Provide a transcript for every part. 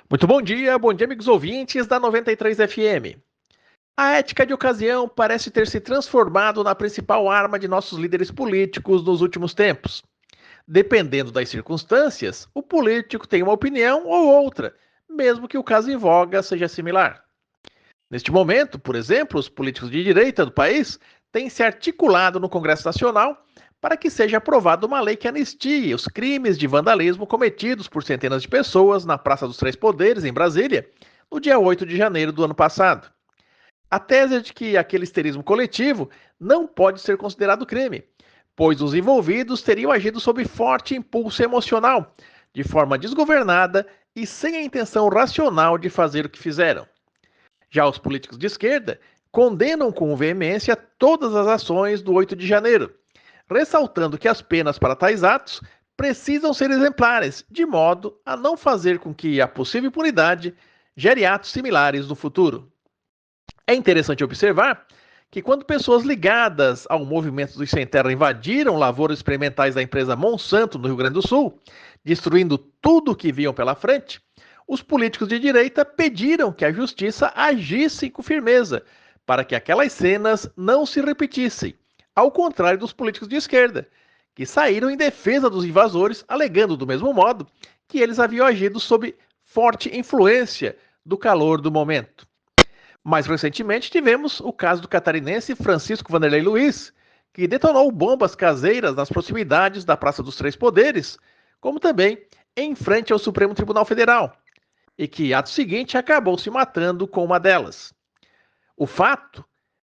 Muito bom dia amigos ouvintes da 93 FM. A ética de ocasião parece ter se transformado na principal arma de nossos líderes políticos nos últimos tempos. Dependendo das circunstâncias, o político tem uma opinião ou outra, mesmo que o caso em voga seja similar. Neste momento, por exemplo, os políticos de direita do país têm se articulado no Congresso Nacional para que seja aprovada uma lei que anistie os crimes de vandalismo cometidos por centenas de pessoas na Praça dos Três Poderes, em Brasília, no dia 8 de janeiro do ano passado. A tese é de que aquele histerismo coletivo não pode ser considerado crime, pois os envolvidos teriam agido sob forte impulso emocional, de forma desgovernada e sem a intenção racional de fazer o que fizeram. Já os políticos de esquerda condenam com veemência todas as ações do 8 de janeiro, ressaltando que as penas para tais atos precisam ser exemplares, de modo a não fazer com que a possível impunidade gere atos similares no futuro. É interessante observar que quando pessoas ligadas ao movimento dos Sem Terra invadiram lavouras experimentais da empresa Monsanto no Rio Grande do Sul, destruindo tudo o que viam pela frente, os políticos de direita pediram que a justiça agisse com firmeza para que aquelas cenas não se repetissem, ao contrário dos políticos de esquerda, que saíram em defesa dos invasores, alegando do mesmo modo que eles haviam agido sob forte influência do calor do momento. Mais recentemente, tivemos o caso do catarinense Francisco Vanderlei Luiz, que detonou bombas caseiras nas proximidades da Praça dos Três Poderes, como também em frente ao Supremo Tribunal Federal, e que, ato seguinte, acabou se matando com uma delas. O fato,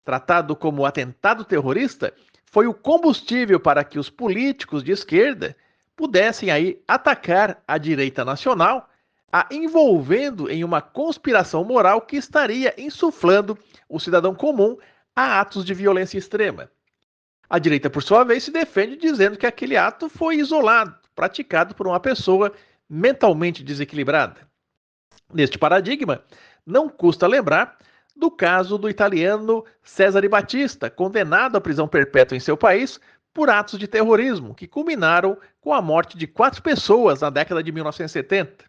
tratado como atentado terrorista, foi o combustível para que os políticos de esquerda pudessem aí atacar a direita nacional, a envolvendo em uma conspiração moral que estaria insuflando o cidadão comum a atos de violência extrema. A direita, por sua vez, se defende dizendo que aquele ato foi isolado, praticado por uma pessoa mentalmente desequilibrada. Neste paradigma, não custa lembrar do caso do italiano Cesare Battista, condenado à prisão perpétua em seu país por atos de terrorismo, que culminaram com a morte de 4 pessoas na década de 1970.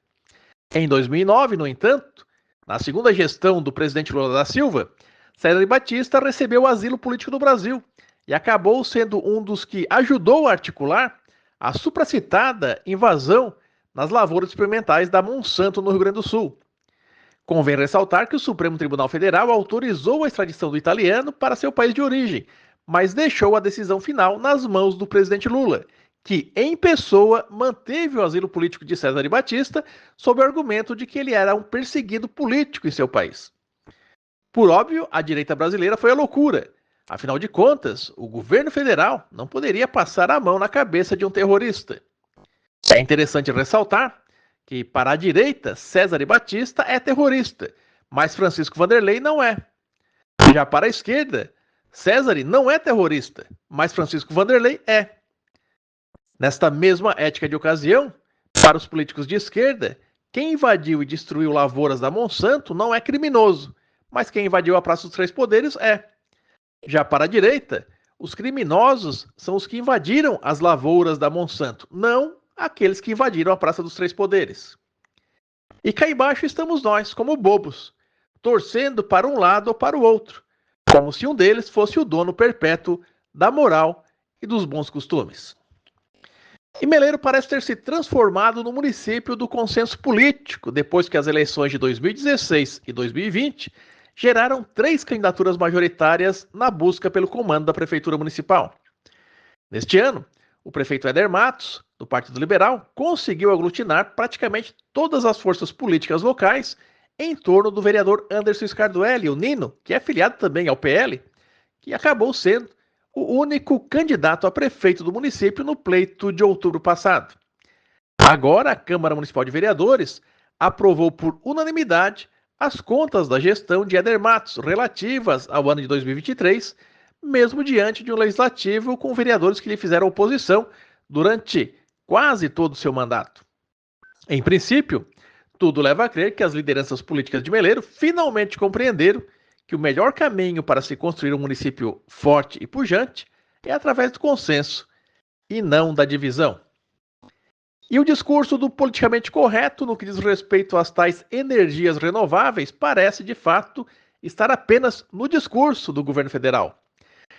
Em 2009, no entanto, na segunda gestão do presidente Lula da Silva, Cesare Battista recebeu asilo político no Brasil e acabou sendo um dos que ajudou a articular a supracitada invasão nas lavouras experimentais da Monsanto no Rio Grande do Sul. Convém ressaltar que o Supremo Tribunal Federal autorizou a extradição do italiano para seu país de origem, mas deixou a decisão final nas mãos do presidente Lula, que, em pessoa, manteve o asilo político de Cesare Battista sob o argumento de que ele era um perseguido político em seu país. Por óbvio, a direita brasileira foi a loucura. Afinal de contas, o governo federal não poderia passar a mão na cabeça de um terrorista. É interessante ressaltar que, para a direita, Cesare Battista é terrorista, mas Francisco Vanderlei não é. Já para a esquerda, Cesare não é terrorista, mas Francisco Vanderlei é. Nesta mesma ética de ocasião, para os políticos de esquerda, quem invadiu e destruiu lavouras da Monsanto não é criminoso, mas quem invadiu a Praça dos Três Poderes é. Já para a direita, os criminosos são os que invadiram as lavouras da Monsanto, não aqueles que invadiram a Praça dos Três Poderes. E cá embaixo estamos nós, como bobos, torcendo para um lado ou para o outro, como se um deles fosse o dono perpétuo da moral e dos bons costumes. E Meleiro parece ter se transformado no município do consenso político, depois que as eleições de 2016 e 2020 geraram 3 candidaturas majoritárias na busca pelo comando da Prefeitura Municipal. Neste ano, o prefeito Éder Matos, do Partido Liberal, conseguiu aglutinar praticamente todas as forças políticas locais em torno do vereador Anderson Scardoelli, o Nino, que é filiado também ao PL, que acabou sendo o único candidato a prefeito do município no pleito de outubro passado. Agora, a Câmara Municipal de Vereadores aprovou por unanimidade as contas da gestão de Éder Matos relativas ao ano de 2023, mesmo diante de um legislativo com vereadores que lhe fizeram oposição durante quase todo o seu mandato. Em princípio, tudo leva a crer que as lideranças políticas de Meleiro finalmente compreenderam que o melhor caminho para se construir um município forte e pujante é através do consenso, e não da divisão. E o discurso do politicamente correto no que diz respeito às tais energias renováveis parece, de fato, estar apenas no discurso do governo federal.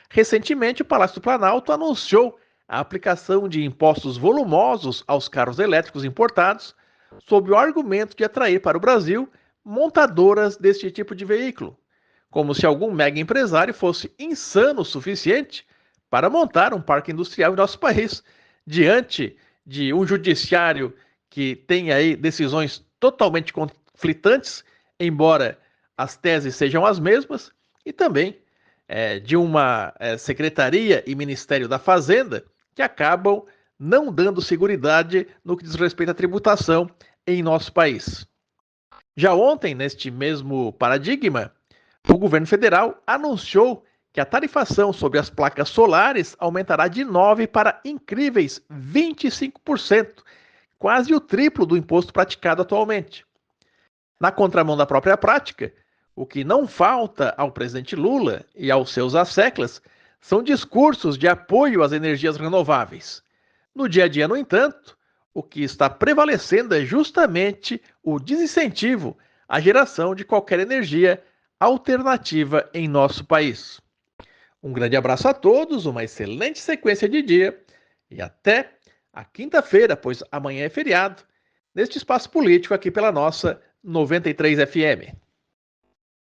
Recentemente, o Palácio do Planalto anunciou a aplicação de impostos volumosos aos carros elétricos importados, sob o argumento de atrair para o Brasil montadoras deste tipo de veículo, como se algum mega empresário fosse insano o suficiente para montar um parque industrial em nosso país, diante de um judiciário que tem aí decisões totalmente conflitantes, embora as teses sejam as mesmas, e também de uma secretaria e Ministério da Fazenda que acabam não dando seguridade no que diz respeito à tributação em nosso país. Já ontem, neste mesmo paradigma, o governo federal anunciou que a tarifação sobre as placas solares aumentará de 9% para incríveis 25%, quase o triplo do imposto praticado atualmente. Na contramão da própria prática, o que não falta ao presidente Lula e aos seus asseclas são discursos de apoio às energias renováveis. No dia a dia, no entanto, o que está prevalecendo é justamente o desincentivo à geração de qualquer energia alternativa em nosso país. Um grande abraço a todos, uma excelente sequência de dia e até a quinta-feira, pois amanhã é feriado, neste espaço político aqui pela nossa 93 FM.